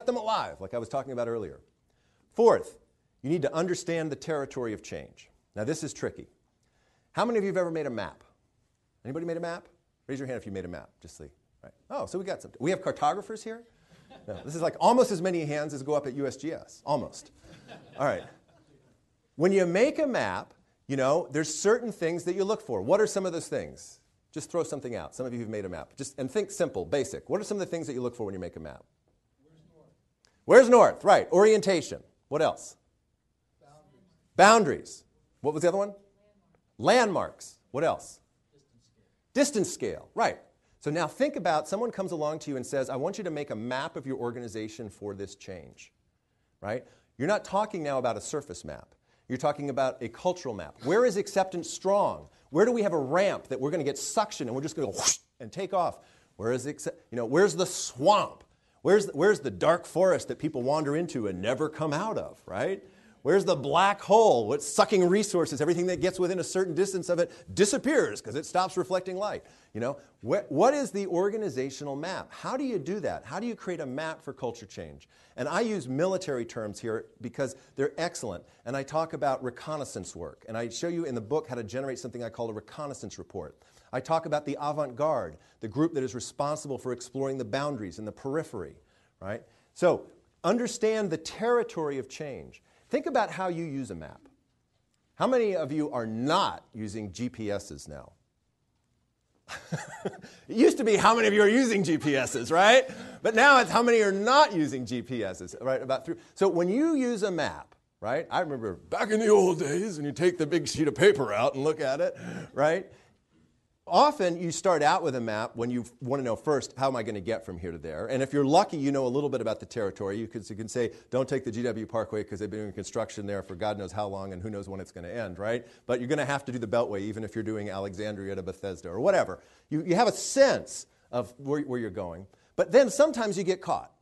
them alive, like I was talking about earlier. Fourth, you need to understand the territory of change. Now, this is tricky. How many of you have ever made a map? Anybody made a map? Raise your hand if you made a map. Just see. Right. Oh, so we got some. We have cartographers here? No, this is like almost as many hands as go up at USGS. Almost. All right. When you make a map, there's certain things that you look for. What are some of those things? Just throw something out. Some of you have made a map. And think simple, basic. What are some of the things that you look for when you make a map? Where's north? Where's north? Right. Orientation. What else? Boundaries. What was the other one? Landmarks. What else? Distance scale. Right. So now think about someone comes along to you and says, I want you to make a map of your organization for this change. Right? You're not talking now about a surface map. You're talking about a cultural map. Where is acceptance strong? Where do we have a ramp that we're going to get suction and we're just going to go whoosh and take off? Where is where's the swamp? Where's the dark forest that people wander into and never come out of, right? Where's the black hole? What's sucking resources? Everything that gets within a certain distance of it disappears because it stops reflecting light. What is the organizational map? How do you do that? How do you create a map for culture change? And I use military terms here because they're excellent. And I talk about reconnaissance work. And I show you in the book how to generate something I call a reconnaissance report. I talk about the avant-garde, the group that is responsible for exploring the boundaries and the periphery, right? So understand the territory of change. Think about how you use a map. How many of you are not using GPSs now? It used to be how many of you are using GPSs, right? But now it's how many are not using GPSs, right? So when you use a map, right? I remember back in the old days when you take the big sheet of paper out and look at it, right? Often you start out with a map when you want to know first, how am I going to get from here to there? And if you're lucky, you know a little bit about the territory. You can say, don't take the GW Parkway because they've been doing construction there for God knows how long and who knows when it's going to end, right? But you're going to have to do the Beltway even if you're doing Alexandria to Bethesda or whatever. You have a sense of where you're going. But then sometimes you get caught.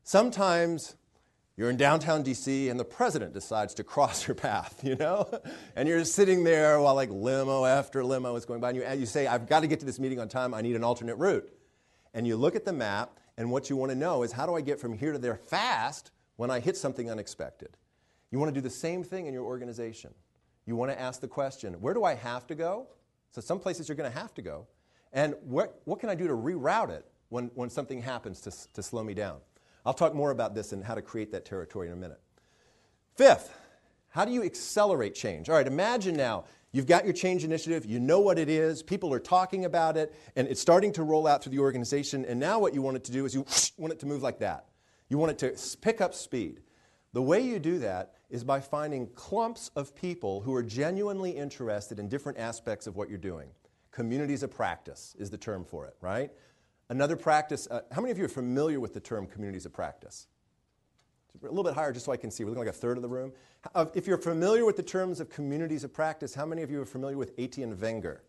Sometimes you're in downtown D.C. and the president decides to cross your path, And you're sitting there while limo after limo is going by. And you say, I've got to get to this meeting on time. I need an alternate route. And you look at the map, and what you want to know is, how do I get from here to there fast when I hit something unexpected? You want to do the same thing in your organization. You want to ask the question, where do I have to go? So some places you're going to have to go. And what can I do to reroute it when something happens to slow me down? I'll talk more about this and how to create that territory in a minute. Fifth, how do you accelerate change? All right, imagine now you've got your change initiative, you know what it is, people are talking about it, and it's starting to roll out through the organization, and now what you want it to do is you want it to move like that. You want it to pick up speed. The way you do that is by finding clumps of people who are genuinely interested in different aspects of what you're doing. Communities of practice is the term for it, right? Another practice, how many of you are familiar with the term communities of practice? A little bit higher just so I can see. We're looking like a third of the room. If you're familiar with the terms of communities of practice, how many of you are familiar with Etienne Wenger?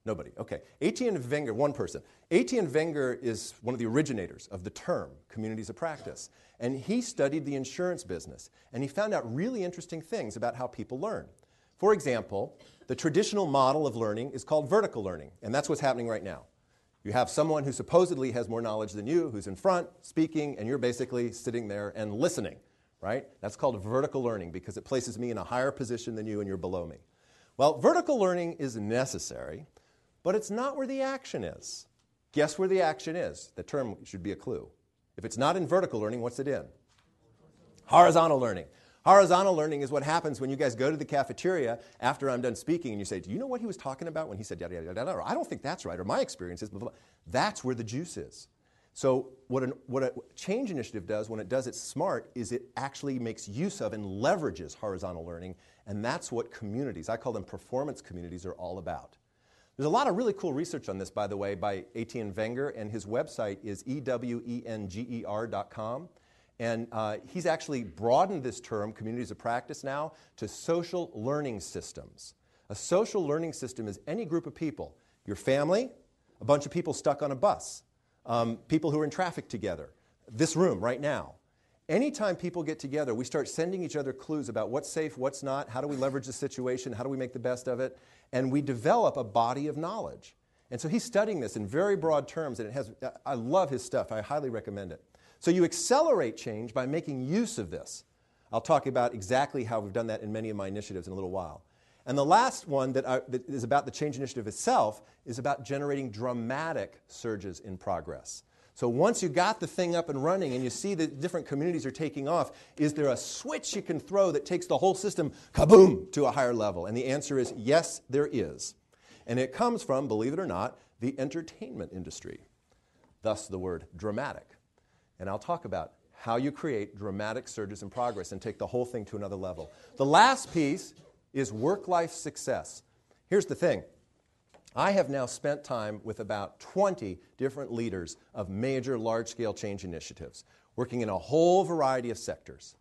Nobody. Okay. Etienne Wenger, one person. Etienne Wenger is one of the originators of the term communities of practice. And he studied the insurance business. And he found out really interesting things about how people learn. For example, the traditional model of learning is called vertical learning. And that's what's happening right now. You have someone who supposedly has more knowledge than you, who's in front, speaking, and you're basically sitting there and listening, right? That's called vertical learning because it places me in a higher position than you and you're below me. Well, vertical learning is necessary, but it's not where the action is. Guess where the action is? The term should be a clue. If it's not in vertical learning, what's it in? Horizontal learning. Horizontal learning is what happens when you guys go to the cafeteria after I'm done speaking and you say, do you know what he was talking about when he said yada, yada, yada, or I don't think that's right, or my experience is blah, blah, blah. That's where the juice is. So what a change initiative does when it does it smart is it actually makes use of and leverages horizontal learning, and that's what communities, I call them performance communities, are all about. There's a lot of really cool research on this, by the way, by Etienne Wenger, and his website is ewenger.com. And he's actually broadened this term, communities of practice, now to social learning systems. A social learning system is any group of people. Your family, a bunch of people stuck on a bus, people who are in traffic together, this room right now. Anytime people get together, we start sending each other clues about what's safe, what's not, how do we leverage the situation, how do we make the best of it, and we develop a body of knowledge. And so he's studying this in very broad terms, and I love his stuff. I highly recommend it. So you accelerate change by making use of this. I'll talk about exactly how we've done that in many of my initiatives in a little while. And the last one that is about the change initiative itself is about generating dramatic surges in progress. So once you got the thing up and running and you see that different communities are taking off, is there a switch you can throw that takes the whole system, kaboom, to a higher level? And the answer is yes, there is. And it comes from, believe it or not, the entertainment industry. Thus the word dramatic. And I'll talk about how you create dramatic surges in progress and take the whole thing to another level. The last piece is work-life success. Here's the thing. I have now spent time with about 20 different leaders of major large-scale change initiatives, working in a whole variety of sectors.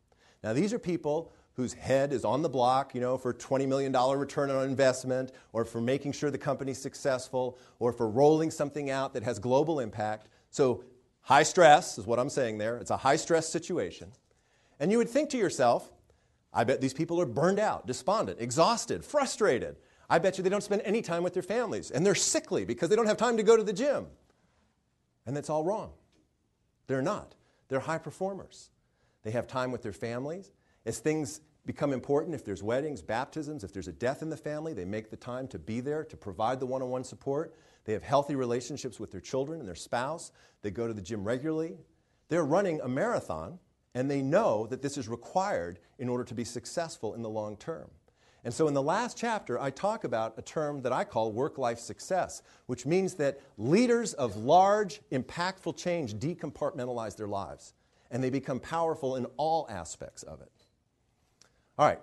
Now, these are people whose head is on the block, for $20 million return on investment, or for making sure the company's successful, or for rolling something out that has global impact. So high stress is what I'm saying there. It's a high-stress situation. And you would think to yourself, I bet these people are burned out, despondent, exhausted, frustrated. I bet you they don't spend any time with their families, and they're sickly because they don't have time to go to the gym. And that's all wrong. They're not. They're high performers. They have time with their families. As things become important, if there's weddings, baptisms, if there's a death in the family, they make the time to be there, to provide the one-on-one support. They have healthy relationships with their children and their spouse. They go to the gym regularly. They're running a marathon, and they know that this is required in order to be successful in the long term. And so in the last chapter, I talk about a term that I call work-life success, which means that leaders of large, impactful change decompartmentalize their lives, and they become powerful in all aspects of it. All right,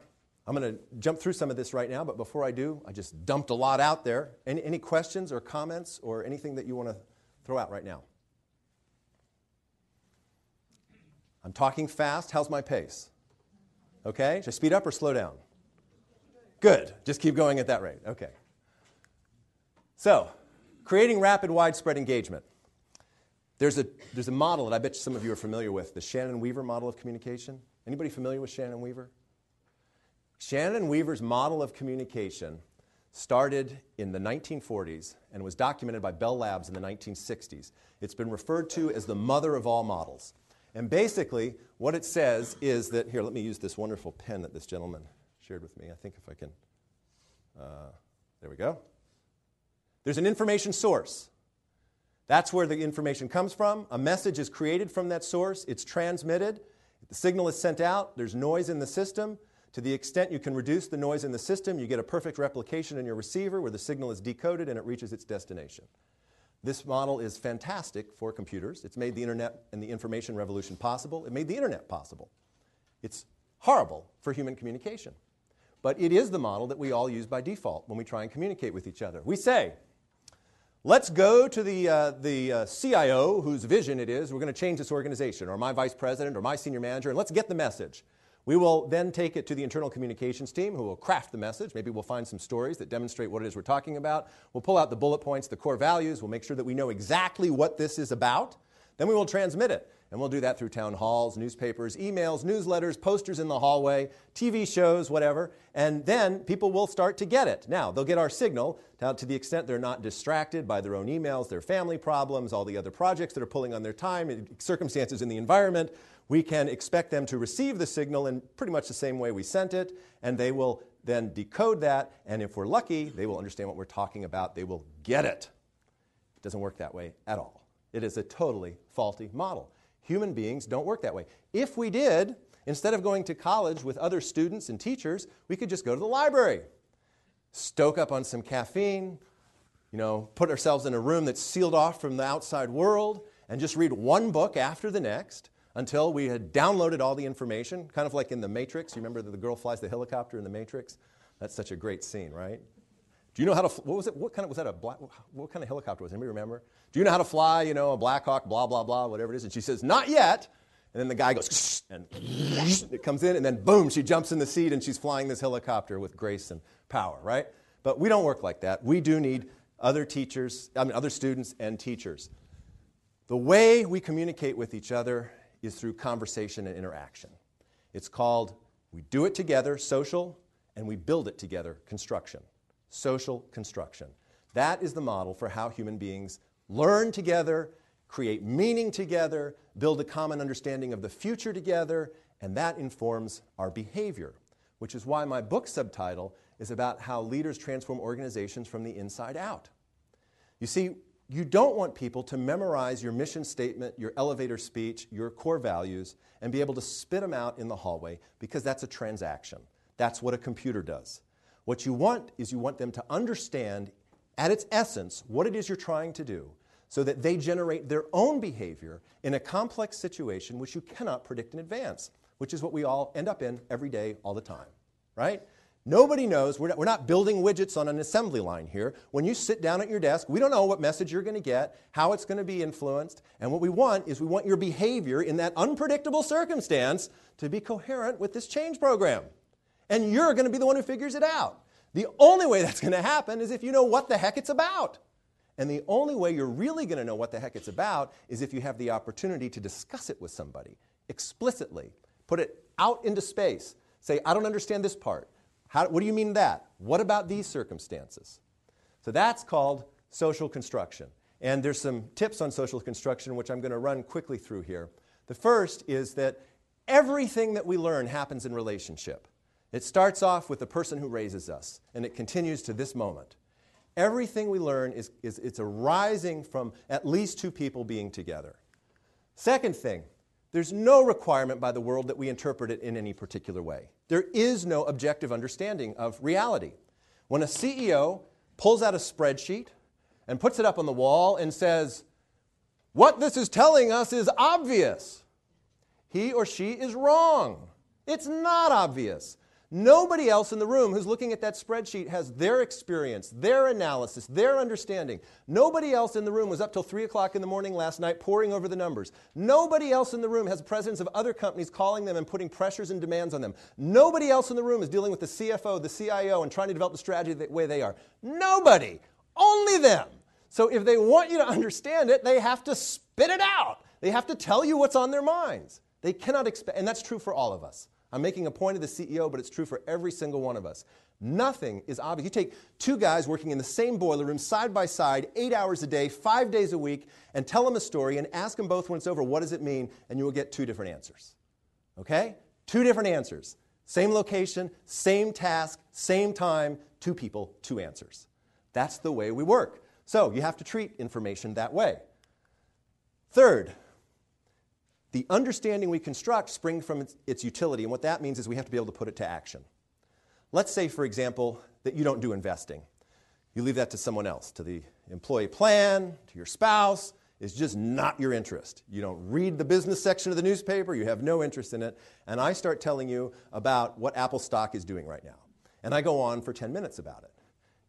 I'm going to jump through some of this right now, but before I do, I just dumped a lot out there. Any questions or comments or anything that you want to throw out right now? I'm talking fast. How's my pace? Okay, should I speed up or slow down? Good. Just keep going at that rate. Okay. So, creating rapid, widespread engagement. There's a model that I bet some of you are familiar with, the Shannon Weaver model of communication. Anybody familiar with Shannon Weaver? Shannon Weaver's model of communication started in the 1940s and was documented by Bell Labs in the 1960s. It's been referred to as the mother of all models. And basically, what it says is that, here, let me use this wonderful pen that this gentleman shared with me. I think if I can, there we go. There's an information source. That's where the information comes from. A message is created from that source. It's transmitted. The signal is sent out. There's noise in the system. To the extent you can reduce the noise in the system, you get a perfect replication in your receiver where the signal is decoded and it reaches its destination. This model is fantastic for computers. It's made the internet and the information revolution possible. It made the internet possible. It's horrible for human communication. But it is the model that we all use by default when we try and communicate with each other. We say, let's go to the CIO whose vision it is, we're going to change this organization, or my vice president, or my senior manager, and let's get the message. We will then take it to the internal communications team who will craft the message. Maybe we'll find some stories that demonstrate what it is we're talking about. We'll pull out the bullet points, the core values. We'll make sure that we know exactly what this is about. Then we will transmit it. And we'll do that through town halls, newspapers, emails, newsletters, posters in the hallway, TV shows, whatever. And then people will start to get it. Now, they'll get our signal to the extent they're not distracted by their own emails, their family problems, all the other projects that are pulling on their time, circumstances in the environment. We can expect them to receive the signal in pretty much the same way we sent it, and they will then decode that, and if we're lucky, they will understand what we're talking about. They will get it. It doesn't work that way at all. It is a totally faulty model. Human beings don't work that way. If we did, instead of going to college with other students and teachers, we could just go to the library, stoke up on some caffeine, put ourselves in a room that's sealed off from the outside world, and just read one book after the next until we had downloaded all the information, kind of like in The Matrix. You remember that the girl flies the helicopter in The Matrix? That's such a great scene, right? Do you know how to, what was it, what kind of helicopter was it? Anybody remember? Do you know how to fly, a Black Hawk, blah, blah, blah, whatever it is? And she says, not yet. And then the guy goes, and it comes in, and then boom, she jumps in the seat, and she's flying this helicopter with grace and power, right? But we don't work like that. We do need other students and teachers. The way we communicate with each other is through conversation and interaction. It's called, we do it together, social, and we build it together, construction. Social construction. That is the model for how human beings learn together, create meaning together, build a common understanding of the future together, and that informs our behavior, which is why my book subtitle is about how leaders transform organizations from the inside out. You see, you don't want people to memorize your mission statement, your elevator speech, your core values, and be able to spit them out in the hallway, because that's a transaction. That's what a computer does. What you want is you want them to understand at its essence what it is you're trying to do, so that they generate their own behavior in a complex situation which you cannot predict in advance, which is what we all end up in every day, all the time, right? Nobody knows. We're not building widgets on an assembly line here. When you sit down at your desk, we don't know what message you're going to get, how it's going to be influenced, and what we want is we want your behavior in that unpredictable circumstance to be coherent with this change program. And you're going to be the one who figures it out. The only way that's going to happen is if you know what the heck it's about. And the only way you're really going to know what the heck it's about is if you have the opportunity to discuss it with somebody explicitly. Put it out into space. Say, I don't understand this part. What do you mean that? What about these circumstances? So that's called social construction. And there's some tips on social construction which I'm going to run quickly through here. The first is that everything that we learn happens in relationship. It starts off with the person who raises us, and it continues to this moment. Everything we learn it's arising from at least two people being together. Second thing, there's no requirement by the world that we interpret it in any particular way. There is no objective understanding of reality. When a CEO pulls out a spreadsheet and puts it up on the wall and says, what this is telling us is obvious, he or she is wrong. It's not obvious. Nobody else in the room who's looking at that spreadsheet has their experience, their analysis, their understanding. Nobody else in the room was up till 3 o'clock in the morning last night poring over the numbers. Nobody else in the room has the presidents of other companies calling them and putting pressures and demands on them. Nobody else in the room is dealing with the CFO, the CIO, and trying to develop the strategy the way they are. Nobody. Only them. So if they want you to understand it, they have to spit it out. They have to tell you what's on their minds. They cannot expect, and that's true for all of us. I'm making a point of the CEO, but it's true for every single one of us. Nothing is obvious. You take two guys working in the same boiler room, side by side, 8 hours a day, 5 days a week, and tell them a story and ask them both when it's over, what does it mean? And you will get two different answers. Okay? Two different answers. Same location, same task, same time, two people, two answers. That's the way we work. So you have to treat information that way. Third, the understanding we construct springs from its utility, and what that means is we have to be able to put it to action. Let's say, for example, that you don't do investing. You leave that to someone else, to the employee plan, to your spouse. It's just not your interest. You don't read the business section of the newspaper. You have no interest in it. And I start telling you about what Apple stock is doing right now. And I go on for 10 minutes about it.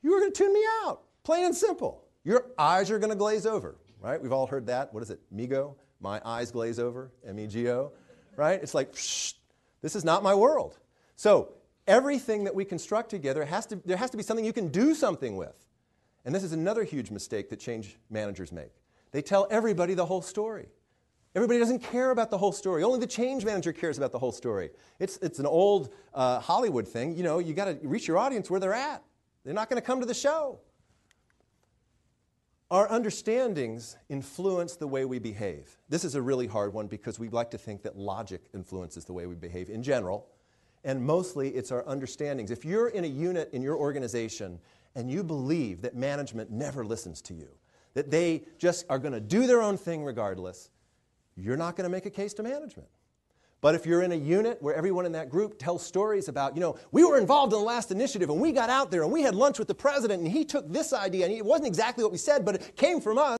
You are going to tune me out, plain and simple. Your eyes are going to glaze over, right? We've all heard that. What is it, Mego? My eyes glaze over, M-E-G-O, right? It's like, psh, this is not my world. So everything that we construct together, there has to be something you can do something with. And this is another huge mistake that change managers make. They tell everybody the whole story. Everybody doesn't care about the whole story. Only the change manager cares about the whole story. It's an old Hollywood thing. You know, you got to reach your audience where they're at. They're not going to come to the show. Our understandings influence the way we behave. This is a really hard one because we like to think that logic influences the way we behave in general, and mostly it's our understandings. If you're in a unit in your organization and you believe that management never listens to you, that they just are going to do their own thing regardless, you're not going to make a case to management. But if you're in a unit where everyone in that group tells stories about, we were involved in the last initiative and we got out there and we had lunch with the president and he took this idea and it wasn't exactly what we said, but it came from us.